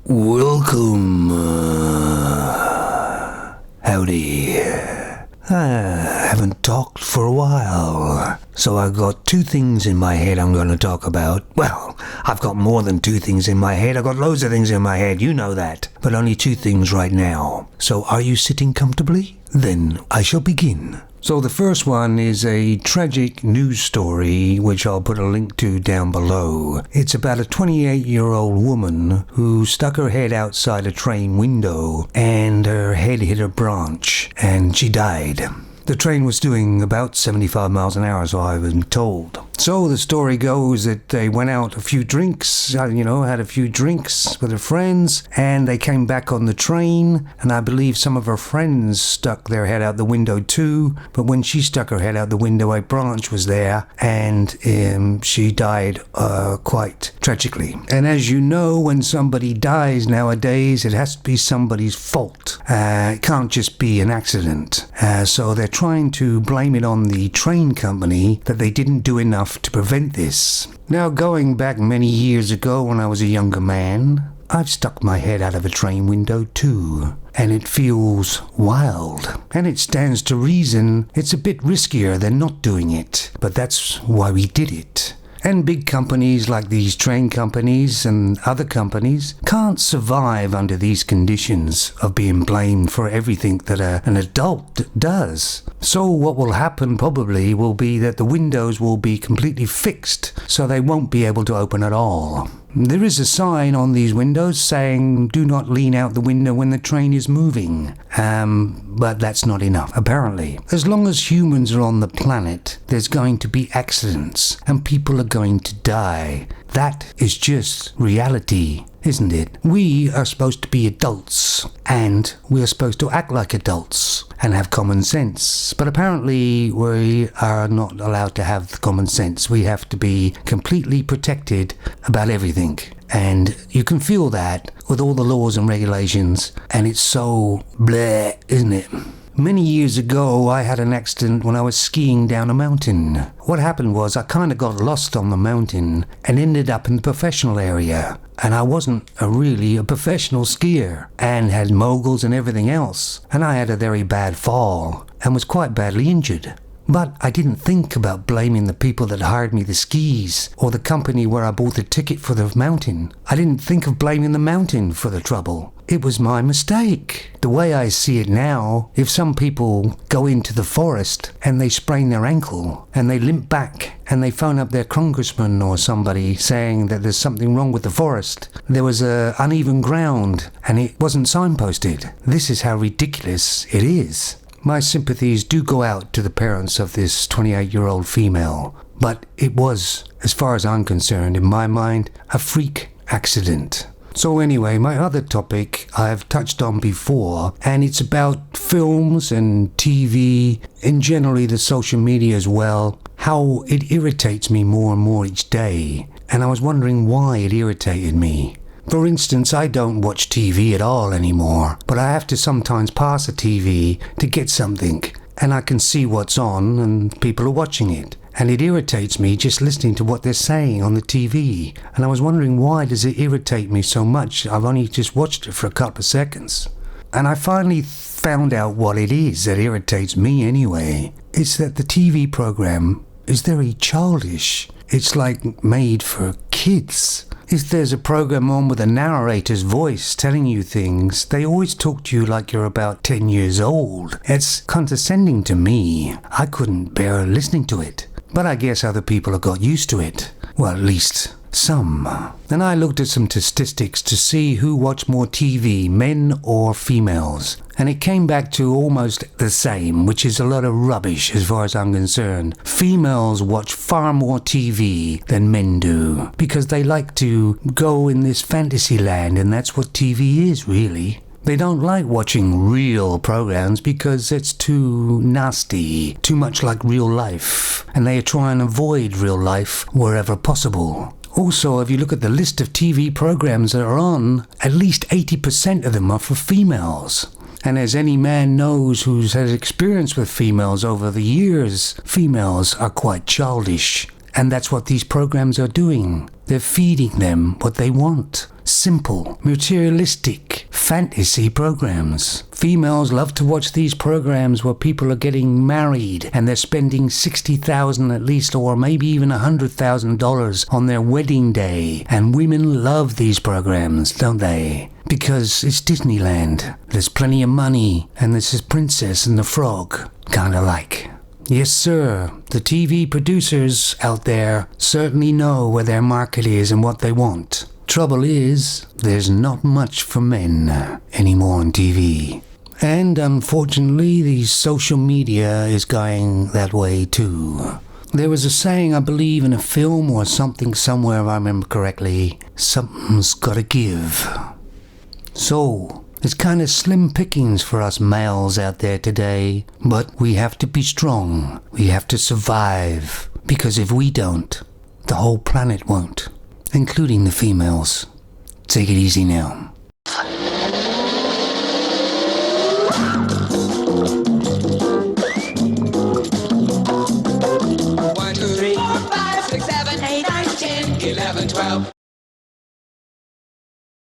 Welcome. Howdy. I haven't talked for a while, so I've got two things in my head I'm going to talk about. Well, I've got more than two things in my head. I've got loads of things in my head, you know that. But only two things right now. So are you sitting comfortably? Then I shall begin. So the first one is a tragic news story, which I'll put a link to down below. It's about a 28-year-old woman who stuck her head outside a train window and her head hit a branch and she died. The train was doing about 75 miles an hour, so I've been told. So the story goes that they went out a few drinks, had a few drinks with her friends, and they came back on the train, and I believe some of her friends stuck their head out the window too, but when she stuck her head out the window, a branch was there, and she died quite tragically. And as you know, when somebody dies nowadays, it has to be somebody's fault. It can't just be an accident. So they're trying to blame it on the train company that they didn't do enough to prevent this. Now, going back many years ago when I was a younger man, I've stuck my head out of a train window too, and it feels wild. And it stands to reason it's a bit riskier than not doing it, but that's why we did it. And big companies like these train companies and other companies can't survive under these conditions of being blamed for everything that an adult does. So what will happen probably will be that the windows will be completely fixed, so they won't be able to open at all. There is a sign on these windows saying, "Do not lean out the window when the train is moving." But that's not enough, apparently. As long as humans are on the planet, there's going to be accidents, and people are going to die. That is just reality, isn't it? We are supposed to be adults, and we are supposed to act like adults and have common sense. But apparently we are not allowed to have common sense. We have to be completely protected about everything. And you can feel that with all the laws and regulations, and it's so bleh, isn't it? Many years ago, I had an accident when I was skiing down a mountain. What happened was I kind of got lost on the mountain and ended up in the professional area. And I wasn't really a professional skier and had moguls and everything else. And I had a very bad fall and was quite badly injured. But I didn't think about blaming the people that hired me the skis or the company where I bought the ticket for the mountain. I didn't think of blaming the mountain for the trouble. It was my mistake. The way I see it now, if some people go into the forest and they sprain their ankle and they limp back and they phone up their congressman or somebody saying that there's something wrong with the forest, there was uneven ground and it wasn't signposted. This is how ridiculous it is. My sympathies do go out to the parents of this 28-year-old female, but it was, as far as I'm concerned, in my mind, a freak accident. So anyway, my other topic I've touched on before, and it's about films and TV, and generally the social media as well, how it irritates me more and more each day, and I was wondering why it irritated me. For instance, I don't watch TV at all anymore, but I have to sometimes pass a TV to get something, and I can see what's on and people are watching it. And it irritates me just listening to what they're saying on the TV. And I was wondering, why does it irritate me so much? I've only just watched it for a couple of seconds. And I finally found out what it is that irritates me anyway. It's that the TV program is very childish. It's like made for kids. If there's a program on with a narrator's voice telling you things, they always talk to you like you're about 10 years old. It's condescending to me. I couldn't bear listening to it. But I guess other people have got used to it. Well, at least some. And I looked at some statistics to see who watched more TV, men or females. And it came back to almost the same, which is a lot of rubbish as far as I'm concerned. Females watch far more TV than men do, because they like to go in this fantasy land, and that's what TV is, really. They don't like watching real programs because it's too nasty, too much like real life, and they try and avoid real life wherever possible. Also, if you look at the list of TV programs that are on, at least 80% of them are for females. And as any man knows who's had experience with females over the years, females are quite childish. And that's what these programs are doing. They're feeding them what they want. simple, materialistic fantasy programs. Females love to watch these programs where people are getting married and they're spending $60,000 at least, or maybe even $100,000 on their wedding day. And women love these programs, don't they? Because it's Disneyland. There's plenty of money, and this is Princess and the Frog, kinda like. Yes, sir, the TV producers out there certainly know where their market is and what they want. Trouble is, there's not much for men anymore on TV. And unfortunately, the social media is going that way too. There was a saying, I believe, in a film or something somewhere, if I remember correctly, something's gotta give. So, it's kind of slim pickings for us males out there today, but we have to be strong. We have to survive, because if we don't, the whole planet won't, including the females. Take it easy now. 1, 2, 3, 4, 5, 6, 7, 8, 9, 10, 11, 12.